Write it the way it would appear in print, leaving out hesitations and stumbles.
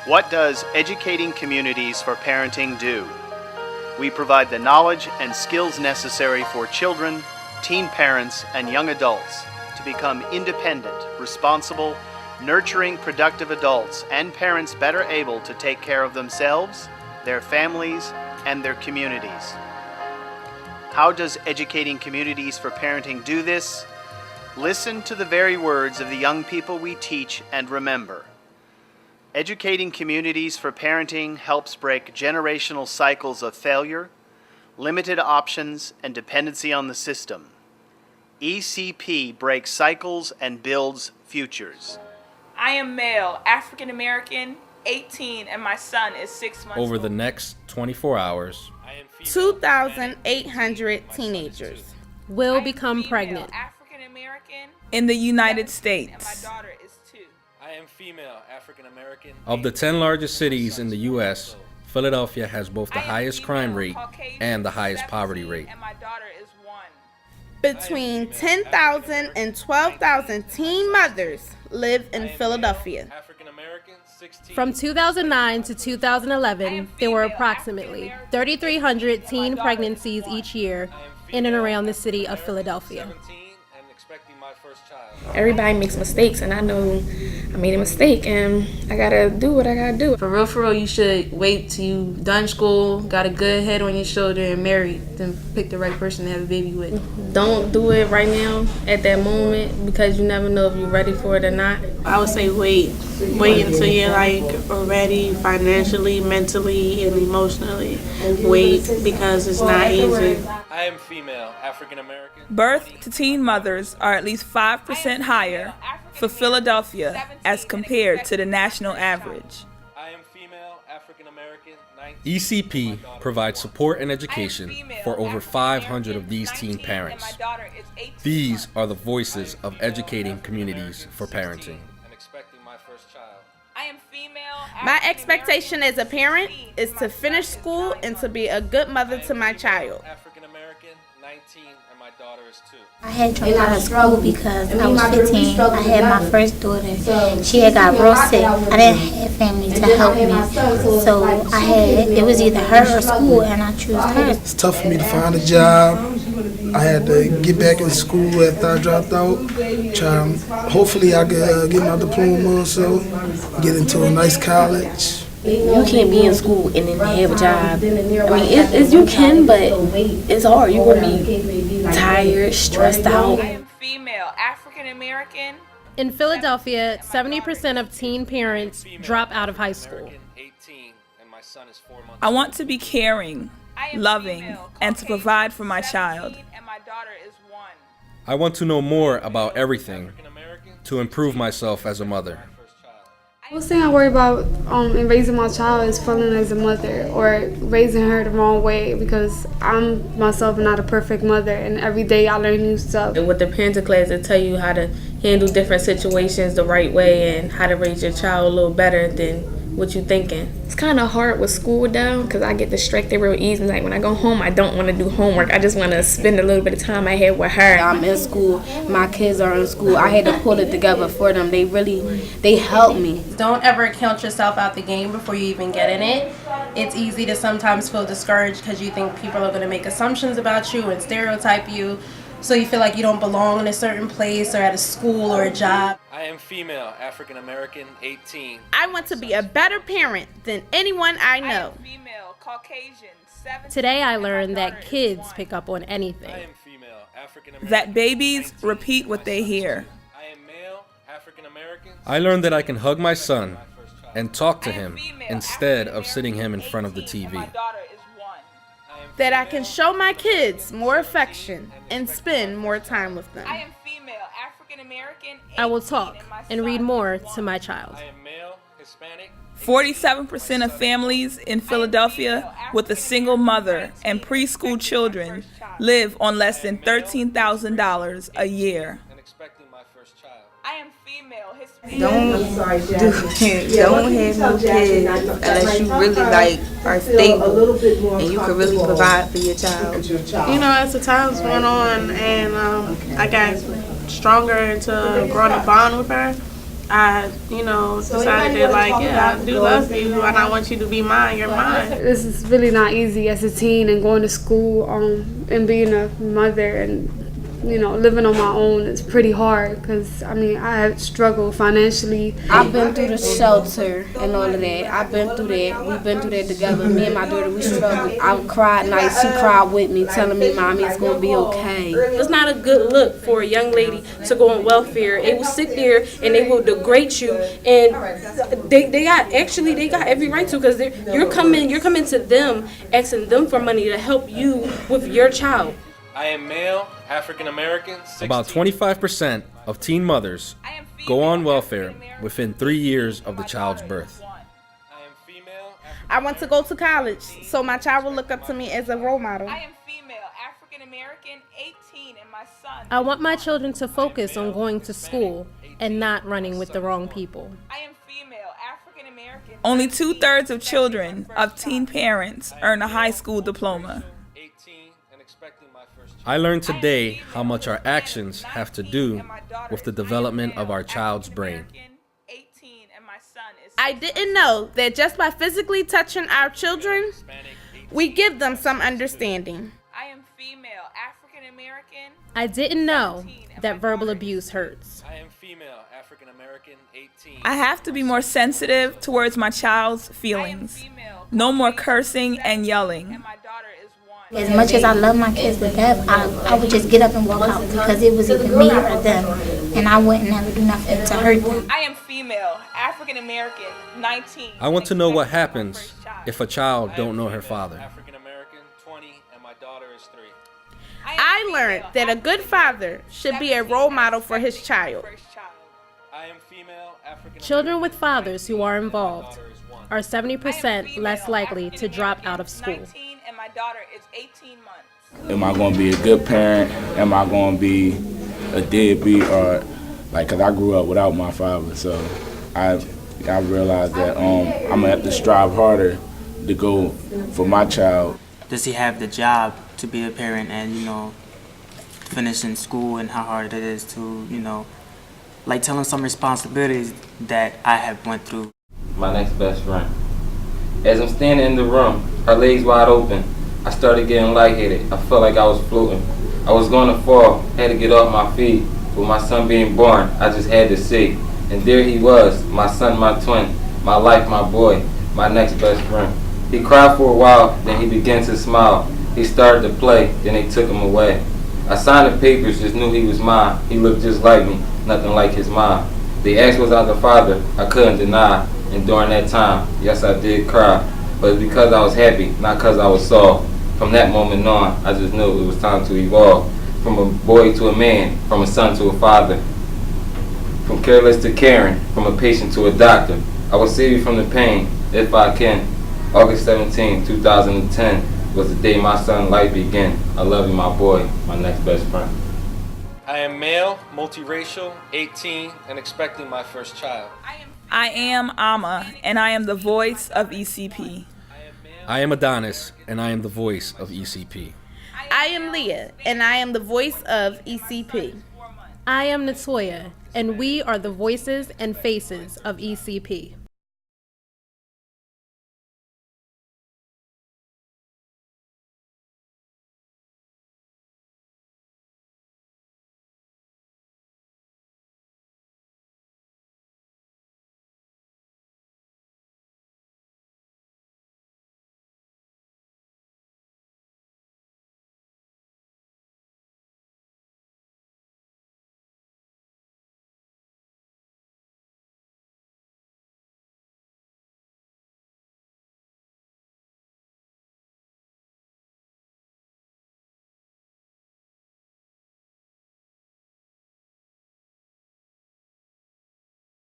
What does Educating Communities for Parenting do? We provide the knowledge and skills necessary for children, teen parents, and young adults to become independent, responsible, nurturing, productive adults and parents better able to take care of themselves, their families, and their communities. How does Educating Communities for Parenting do this? Listen to the very words of the young people we teach and remember. Educating Communities for Parenting helps break generational cycles of failure, limited options, and dependency on the system. ECP breaks cycles and builds futures. I am male, African American, 18, and my son is 6 months old. Over the next 24 hours, 2,800 teenagers will become pregnant. African American in the United States. And my daughter is 2. I am female, African American. Of the 10 largest cities in the U.S., Philadelphia has both the highest crime rate and the highest poverty rate. And my daughter is 1. Between 10,000 and 12,000 teen mothers live in Philadelphia. African American, 16. From 2009 to 2011, there were approximately 3,300 teen pregnancies each year in and around the city of Philadelphia. 17 and expecting my first child. Everybody makes mistakes, and I know I made a mistake, and I gotta do what I gotta do. For real, you should wait till you done school, got a good head on your shoulder, and married, then pick the right person to have a baby with. Don't do it right now at that moment, because you never know if you're ready for it or not. I would say wait until you're ready financially, mentally, and emotionally. Wait, because it's not easy. I am female, African American. Birth to teen mothers are at least 5% higher for Philadelphia as compared to the national average. I am female, African American, 19. ECP provides support and education for over 500 of these teen parents. These are the voices of Educating Communities for Parenting. And expecting my first child. I am female. My expectation as a parent is to finish school and to be a good mother to my child. African American, 19, and my daughter is 2. I had dropped out of school because I was 15. I had my first daughter. She had got real sick. I didn't have family to help me. So it was either her or school, and I chose her. It's tough for me to find a job. I had to get back in school after I dropped out. Hopefully I could get my diploma or so, get into a nice college. You can't be in school and then have a job. I mean, you can, but it's hard. You're going to be tired, stressed out. I am female, African American. In Philadelphia, 70% of teen parents drop out of high school. 18, and my son is 4 months. I want to be caring, loving, and to provide for my child. And my daughter is 1. I want to know more about everything to improve myself as a mother. One thing I worry about in raising my child is failing as a mother or raising her the wrong way, because I'm myself not a perfect mother, and every day I learn new stuff. With the parenting class, they tell you how to handle different situations the right way and how to raise your child a little better than what you're thinking. It's kind of hard with school down because I get distracted real easy. Like when I go home, I don't want to do homework. I just want to spend a little bit of time I had with her. I'm in school. My kids are in school. I had to pull it together for them. They helped me. Don't ever count yourself out the game before you even get in it. It's easy to sometimes feel discouraged because you think people are going to make assumptions about you and stereotype you. So you feel like you don't belong in a certain place or at a school or a job. I am female, African American, 18. I want to be a better parent than anyone I know. I am female, Caucasian, 17. Today I learned that kids pick up on anything. I am female, African American. That babies repeat what they hear. I am male, African American. I learned that I can hug my son and talk to him instead of sitting him in front of the TV. That I can show my kids more affection and spend more time with them. I am female, African American. I will talk and read more to my child. I am male, Hispanic. 47% of families in Philadelphia with a single mother and preschool children live on less than $13,000 a year. And expecting my first child. I am female, Hispanic. Don't have no kids unless you really are stable and you can really provide for your child. As the time's went on and I got stronger into growing a bond with her, I, decided that, I do love you and I want you to be mine. You're mine. This is really not easy as a teen and going to school and being a mother and, living on my own is pretty hard because, I have struggled financially. I've been through the shelter and all of that. I've been through that. We've been through that together. Me and my daughter, we struggled. I cried nights. She cried with me, telling me, Mommy, it's going to be okay. It's not a good look for a young lady to go on welfare. They will sit there and they will degrade you, and they got every right to, because you're coming to them, asking them for money to help you with your child. I am male, African American. About 25% of teen mothers go on welfare within 3 years of the child's birth. I want to go to college, so my child will look up to me as a role model. I am female, African American, 18, and my son. I want my children to focus on going to school and not running with the wrong people. I am female, African American. Only 2/3 of children of teen parents earn a high school diploma. I learned today how much our actions have to do with the development of our child's brain. I didn't know that just by physically touching our children, we give them some understanding. I am female, African American. I didn't know that verbal abuse hurts. I am female, African American, 18. I have to be more sensitive towards my child's feelings. No more cursing and yelling. As much as I love my kids to death, I would just get up and walk out because it was either me or them, and I wouldn't never do nothing to hurt them. I am female, African American, 19. I want to know what happens if a child don't know her father. African American, 20, and my daughter is 3. I learned that a good father should be a role model for his child. I am female, African. Children with fathers who are involved are 70% less likely to drop out of school. And my daughter is 18 months. Am I going to be a good parent? Am I going to be a deadbeat? Or because I grew up without my father, so I realized that I'm gonna have to strive harder to go for my child. Does he have the job to be a parent and finishing school, and how hard it is to tell him some responsibilities that I have went through. My next best friend. As I'm standing in the room, her legs wide open, I started getting lightheaded. I felt like I was floating. I was going to fall, had to get off my feet. With my son being born, I just had to see. And there he was, my son, my twin, my life, my boy, my next best friend. He cried for a while, then he began to smile. He started to play, then they took him away. I signed the papers, just knew he was mine. He looked just like me, nothing like his mom. They asked was I the father, I couldn't deny. And during that time, yes, I did cry. But it's because I was happy, not because I was soft. From that moment on, I just knew it was time to evolve. From a boy to a man, from a son to a father. From careless to caring, from a patient to a doctor. I will save you from the pain, if I can. August 17, 2010 was the day my son's life began. I love you, my boy, my next best friend. I am male, multiracial, 18, and expecting my first child. I am Amma, and I am the voice of ECP. I am Adonis, and I am the voice of ECP. I am Leah, and I am the voice of ECP. I am Natoya, and we are the voices and faces of ECP.